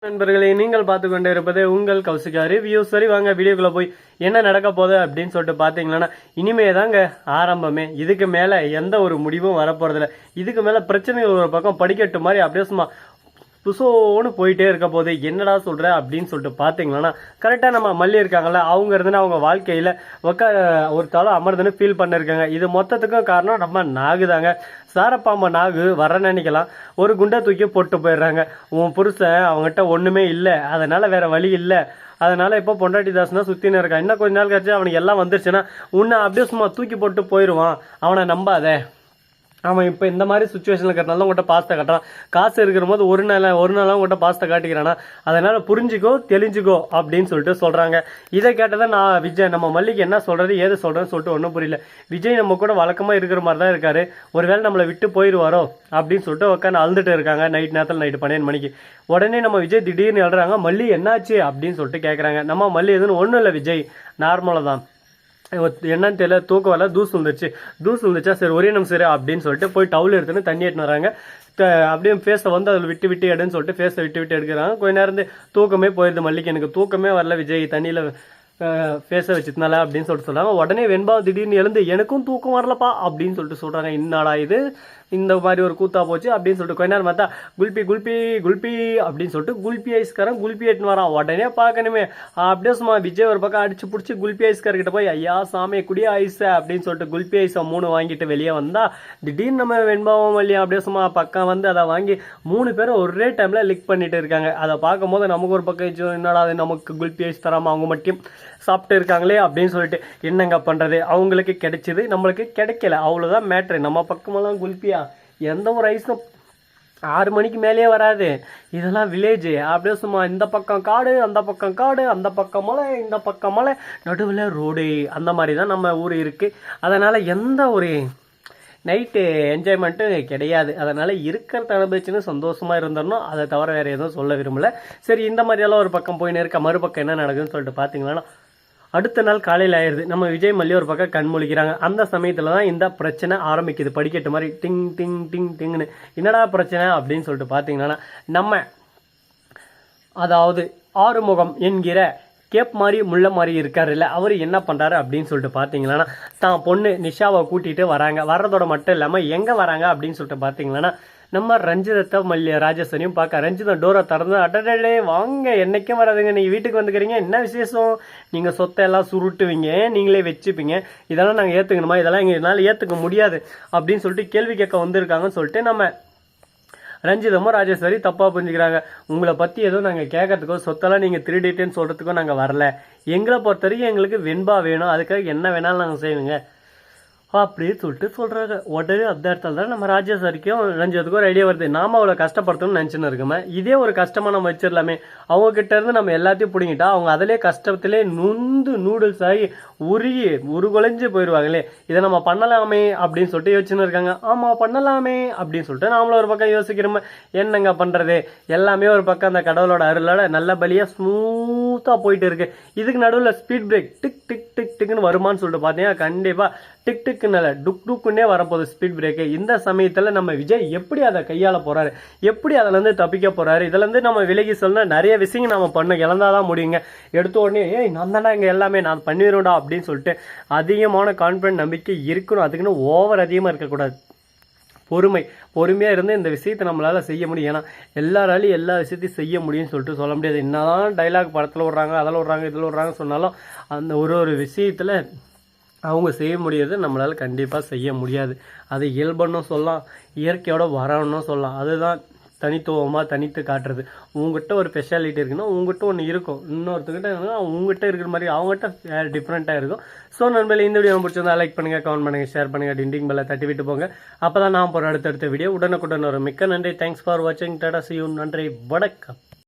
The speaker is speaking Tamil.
நண்பர்களே, நீங்கள் பார்த்து கொண்டே இருப்பது உங்கள் கௌசிகா ரிவ்யூ. சரி வாங்க வீடியோக்குள்ள போய் என்ன நடக்க போகுது அப்படின்னு சொல்லிட்டு பாத்தீங்கன்னா, இனிமே தாங்க ஆரம்பமே. இதுக்கு மேல எந்த ஒரு முடிவும் வரப்போறதில்ல. இதுக்கு மேல பிரச்சனைகள் ஒரு பக்கம் படிக்கட்டு மாதிரி அப்படியே சும்மா புசோன்னு போயிட்டே இருக்க போது. என்னடா சொல்ற அப்படின்னு சொல்லிட்டு பாத்தீங்கன்னா, கரெக்டா நம்ம மல்லி இருக்காங்கல்ல, அவங்க இருந்துன்னு அவங்க வாழ்க்கையில ஒரு தலை அமர்ந்துன்னு ஃபீல் பண்ணிருக்காங்க. இது மொத்தத்துக்கும் காரணம் நம்ம நாகுதாங்க. சாரப்பாம்பா நாகு வர நினைக்கலாம், ஒரு குண்டை தூக்கி போட்டு போயிடுறாங்க. உன் புருஷன் அவங்ககிட்ட ஒண்ணுமே இல்லை, அதனால வேற வழி இல்லை, அதனால இப்போ பொண்டாட்டி தாசனா சுத்தின்னு இருக்கான். இன்னும் கொஞ்ச நாள் கழிச்சு அவனுக்கு எல்லாம் வந்துருச்சுன்னா உன்னை அப்படியே சும்மா தூக்கி போட்டு போயிடுவான். அவனை நம்பாத. அவன் இப்போ இந்த மாதிரி சுச்சுவேஷனில் இருக்கிறதுனால உங்கள்கிட்ட பாஸ்தா காட்டுறான். காசு இருக்கிற போது ஒரு நாளாக உங்கள்கிட்ட பாஸ்தா காட்டிக்கிறானா, அதனால புரிஞ்சுக்கோ தெளிஞ்சுக்கோ அப்படின்னு சொல்லிட்டு சொல்கிறாங்க. இதை கேட்டதான் நான் விஜய் நம்ம மல்லிக்கு என்ன சொல்கிறது ஏது சொல்கிறேன்னு சொல்லிட்டு ஒன்றும் புரியல. விஜய் நம்ம கூட வழக்கமாக இருக்கிற மாதிரி தான் இருக்காரு. ஒருவேளை நம்மளை விட்டு போயிடுவாரோ அப்படின்னு சொல்லிட்டு உட்காந்து அழுதுட்டு இருக்காங்க. நைட்டு 12 மணிக்கு உடனே நம்ம விஜய் திடீர்னு எழுறாங்க, மல்லி என்னாச்சு அப்படின்னு சொல்லிட்டு கேட்குறாங்க. நம்ம மல்லி எதுன்னு ஒன்றும் இல்லை விஜய், நார்மலாக தான், என்னன்னு தெரியல, தூக்கம் வரல, தூசு வந்துருச்சா, சரி ஒரே நிமிஷம் சரி அப்படின்னு சொல்லிட்டு போய் டவுல் எடுத்துன்னு தண்ணி எடுத்துன்னு வராங்க. அப்படியே ஃபேஸை வந்து அதில் விட்டு எடுன்னு சொல்லிட்டு ஃபேஸை விட்டு எடுக்கிறாங்க. கொஞ்ச நேரம் தூக்கமே போயிடுது மல்லிக்கு. எனக்கு தூக்கமே வரல விஜய், தண்ணியில் ஃபேஸை வச்சுதுனால அப்படின்னு சொல்லிட்டு சொல்கிறாங்க. உடனே வெண்பா திடீர்னு எழுந்து எனக்கும் தூக்கம் வரலப்பா அப்படின்னு சொல்லிட்டு சொல்கிறாங்க. என்னடா இது இந்த மாதிரி ஒரு கூத்தா போச்சு அப்படின்னு சொல்லிட்டு கொஞ்ச நேரம் பார்த்தா குல்பி அப்படின்னு சொல்லிட்டு குல்பி ஐஸ்காரன் குல்பி எடுத்துன்னு வரான். உடனே பார்க்கணுமே அப்படியே சும்மா விஜய் ஒரு பக்கம் அடிச்சு பிடிச்சி குல்பி ஐஸ்கார்கிட்ட போய் ஐயா சாமி குடிய ஐஸ் அப்படின்னு சொல்லிட்டு குல்பி ஐஸை 3 வாங்கிட்டு வெளியே வந்தா, திடீர்னு நம்ம வெண்பாவும் வழியா அப்படியே சும்மா பக்கம் வந்து அதை வாங்கி 3 பேரும் ஒரே டைம்ல லிக் பண்ணிட்டு இருக்காங்க. அதை பார்க்கும் போது நமக்கு ஒரு பக்கம் என்னடா நமக்கு குல்பி ஐஸ் தராம அவங்க மட்டும் சாப்பிட்டு இருக்காங்களே அப்படின்னு சொல்லிட்டு என்னங்க பண்றது, அவங்களுக்கு கிடைச்சது நம்மளுக்கு கிடைக்கல, அவ்வளவுதான் மேட்ரு. நம்ம பக்கமெல்லாம் குல்பியா எந்த ஒரு ஐஸும் 6 மணிக்கு மேலேயே வராது. இதெல்லாம் வில்லேஜ். அப்படியே சும்மா இந்த பக்கம் காடு அந்த பக்கம் காடு, அந்த பக்கம் மலை இந்த பக்கம் மலை, நடுவில் ரோடு, அந்த மாதிரி தான் நம்ம ஊர் இருக்கு. அதனால எந்த ஒரு நைட்டு என்ஜாய்மெண்ட்டு கிடையாது. அதனால இருக்கிறத அனுபவிச்சுன்னு சந்தோஷமா இருந்துடணும். அதை தவிர வேற எதுவும் சொல்ல விரும்பல. சரி, இந்த மாதிரியெல்லாம் ஒரு பக்கம் போயின்னு இருக்க, மறுபக்கம் என்ன நடக்குதுன்னு சொல்லிட்டு பார்த்தீங்கன்னா, அடுத்த நாள் காலையில் ஆயிடுது. நம்ம விஜய் மல்லி ஒரு பக்கம் கண் முழிக்கிறாங்க. அந்த சமயத்தில் தான் இந்த பிரச்சனை ஆரம்பிக்குது. படிக்கட்டு மாதிரி டிங் டிங் டிங் டிங்னு. என்னடா பிரச்சனை அப்படின்னு சொல்லிட்டு பார்த்தீங்கன்னா, நம்ம அதாவது ஆறுமுகம் என்கிற கேப் மாதிரி முள்ள மாதிரி இருக்காரு இல்லை, அவர் என்ன பண்ணுறாரு அப்படின்னு சொல்லிட்டு பார்த்தீங்கன்னா, தான் பொண்ணு நிஷாவை கூட்டிகிட்டு வராங்க. வர்றதோட மட்டும் இல்லாமல் எங்கே வராங்க அப்படின்னு சொல்லிட்டு பார்த்தீங்கன்னா, நம்ம ரஞ்சிதத்தை ராஜேஸ்வரியும் பார்க்க. ரஞ்சிதம் டோரை திறந்து அடடே வாங்க, என்னைக்கும் வராதுங்க, நீங்கள் வீட்டுக்கு வந்துக்கிறீங்க, என்ன விசேஷம், நீங்கள் சொத்தை எல்லாம் சுருட்டுவீங்க, நீங்களே வச்சுப்பீங்க, இதெல்லாம் நாங்கள் ஏற்றுக்கணுமா, இதெல்லாம் எங்களால் ஏற்றுக்க முடியாது அப்படின்னு சொல்லிட்டு கேள்வி கேட்க வந்திருக்காங்கன்னு சொல்லிட்டு நம்ம ரஞ்சிதமும் ராஜேஸ்வரி தப்பாக புரிஞ்சுக்கிறாங்க. உங்களை பற்றி எதுவும் நாங்கள் கேட்கறதுக்கோ சொத்தெல்லாம் நீங்கள் திருடிட்டேன்னு சொல்கிறதுக்கோ நாங்கள் வரல. எங்களை பொறுத்த வரைக்கும் எங்களுக்கு வெண்பா வேணும், அதுக்காக என்ன வேணாலும் நாங்கள் செய்வோங்க அப்படின்னு சொல்லிட்டு சொல்கிறாங்க. உடனே அந்த இடத்துல தான் நம்ம ராஜேஸ்வரிக்கும் ரஞ்சிதத்துக்கும் ஒரு ஐடியா வருது. நாம அவளை கஷ்டப்படுத்தணும்னு நினச்சின்னு இருக்கோமே, இதே ஒரு கஷ்டமாக நம்ம வச்சிடலாமே. அவங்ககிட்ட இருந்து நம்ம எல்லாத்தையும் பிடிங்கிட்டா அவங்க அதிலே கஷ்டத்திலே நூடுல்ஸ் ஆகி உருகுலைஞ்சு போயிடுவாங்களே. இதை நம்ம பண்ணலாமே அப்படின்னு சொல்லிட்டு யோசிச்சுன்னு இருக்காங்க. ஆமாம் பண்ணலாமே அப்படின்னு சொல்லிட்டு நாமளும் ஒரு பக்கம் யோசிக்கிறோமே. என்னங்க பண்ணுறது, எல்லாமே ஒரு பக்கம் அந்த கடவுளோட அருளோட நல்லபடியாக ஸ்மூத்தாக போயிட்டு இருக்கு. இதுக்கு நடுவில் speed break tick tick tick டிக்னு வருமானு சொல்லிட்டு பார்த்தீங்கன்னா, கண்டிப்பாக டிக் டிக்குன்னு டுக் டுக்குன்னே வரப்போகுது ஸ்பீட் பிரேக்கு. இந்த சமயத்தில் நம்ம விஜய் எப்படி அதை கையாள போறாரு, எப்படி அதுலேருந்து தப்பிக்க போறாரு, இதுலேருந்து நம்ம விலகி சொன்னா நிறைய விஷயங்கள் நம்ம பண்ண இழந்தாதான் முடியுங்க. எடுத்த உடனே நான் தானே இங்கே எல்லாமே நான் பண்ணிடுவேன்டா அப்படின்னு சொல்லிட்டு அதிகமான கான்ஃபிடன்ட் நம்பிக்கை இருக்கணும். அதுக்குன்னு ஓவர் அதிகமாக இருக்கக்கூடாது. பொறுமையாக இருந்து இந்த விஷயத்தை நம்மளால் செய்ய முடியும். ஏன்னா எல்லாராலையும் எல்லா விஷயத்தையும் செய்ய முடியும்னு சொல்லிட்டு சொல்ல முடியாது. என்னதான் டைலாக் படத்தில் விட்றாங்க, அதில் விட்றாங்க, இதில் விட்றாங்க சொன்னாலும் அந்த ஒரு விஷயத்தில் அவங்க செய்ய முடியாது, நம்மளால் கண்டிப்பாக செய்ய முடியாது. அது இயல்புன்னு சொல்லலாம், இயற்கையோட வரணும்னு சொல்லலாம். அதுதான் தனித்துவமாக தனித்து காட்டுறது. உங்ககிட்ட ஒரு ஸ்பெஷாலிட்டி இருக்குன்னா உங்ககிட்ட ஒன்று இருக்கும், இன்னொருத்தக்கிட்ட உங்ககிட்ட இருக்கிற மாதிரி அவங்ககிட்ட டிஃப்ரெண்ட்டாக இருக்கும். ஸோ நண்பர்களே, இந்த வீடியோ பிடிச்சிருந்தா லைக் பண்ணுங்கள், கமெண்ட் பண்ணுங்கள், ஷேர் பண்ணுங்கள், டிண்டிங் பெல்லை தட்டி விட்டு போங்க. அப்போ தான் நான் போகிற அடுத்தடுத்த வீடியோ உடனுக்குடன் வரும். மிக்க நன்றி. தேங்க்ஸ் ஃபார் வாட்சிங். Tata, see you. நன்றி, வணக்கம்.